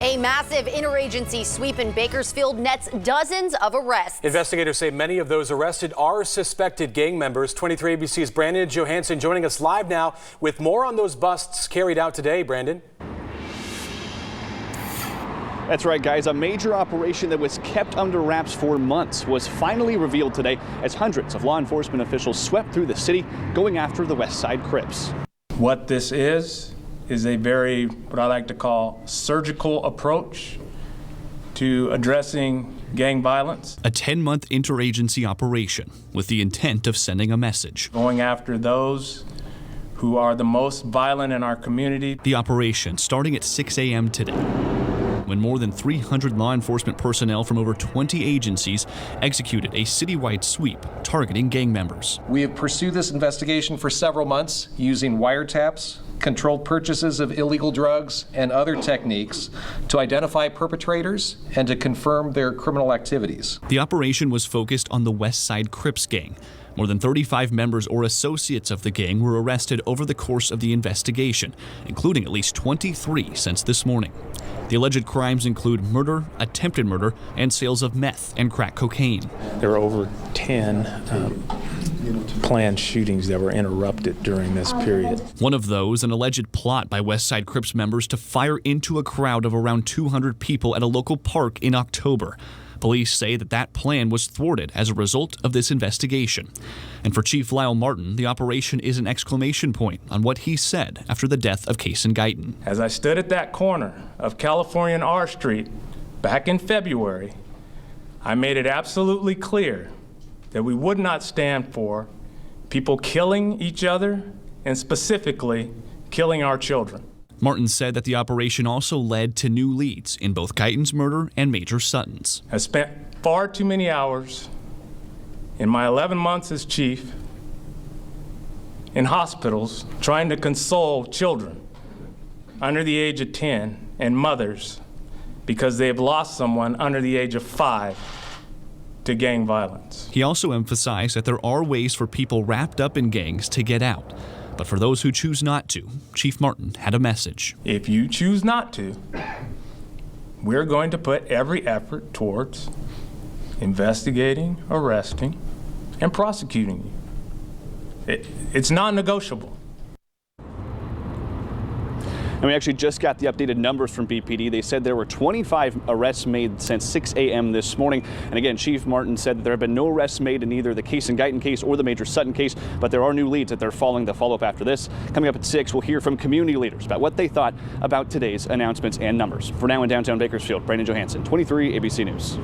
A massive interagency sweep in Bakersfield nets dozens of arrests. Investigators say many of those arrested are suspected gang members. 23 ABC's Brandon Johansson joining us live now with more on those busts carried out today. Brandon. That's right, guys. A major operation that was kept under wraps for months was finally revealed today as hundreds of law enforcement officials swept through the city going after the West Side Crips. What this is a very, what I like to call, surgical approach to addressing gang violence. A 10-month interagency operation with the intent of sending a message. Going after those who are the most violent in our community. The operation starting at 6 a.m. today, when more than 300 law enforcement personnel from over 20 agencies executed a citywide sweep targeting gang members. We have pursued this investigation for several months using wiretaps, controlled purchases of illegal drugs, and other techniques to identify perpetrators and to confirm their criminal activities. The operation was focused on the West Side Crips gang. More than 35 members or associates of the gang were arrested over the course of the investigation, including at least 23 since this morning. The alleged crimes include murder, attempted murder, and sales of meth and crack cocaine. There were over 10 planned shootings that were interrupted during this period. One of those, an alleged plot by West Side Crips members to fire into a crowd of around 200 people at a local park in October. Police say that plan was thwarted as a result of this investigation. And for Chief Lyle Martin, the operation is an exclamation point on what he said after the death of Kason Guyton. As I stood at that corner of California and R Street back in February, I made it absolutely clear that we would not stand for people killing each other and specifically killing our children. Martin said that the operation also led to new leads in both Guyton's murder and Major Sutton's. I spent far too many hours in my 11 months as chief in hospitals trying to console children under the age of 10 and mothers because they have lost someone under the age of 5 to gang violence. He also emphasized that there are ways for people wrapped up in gangs to get out. But for those who choose not to, Chief Martin had a message. If you choose not to, we're going to put every effort towards investigating, arresting, and prosecuting you. It's non-negotiable. And we actually just got the updated numbers from BPD. They said there were 25 arrests made since 6 a.m. this morning. And again, Chief Martin said that there have been no arrests made in either the Kason Guyton case or the Major Sutton case, but there are new leads that they're following the follow-up after this. Coming up at 6, we'll hear from community leaders about what they thought about today's announcements and numbers. For now in downtown Bakersfield, Brandon Johansson, 23 ABC News.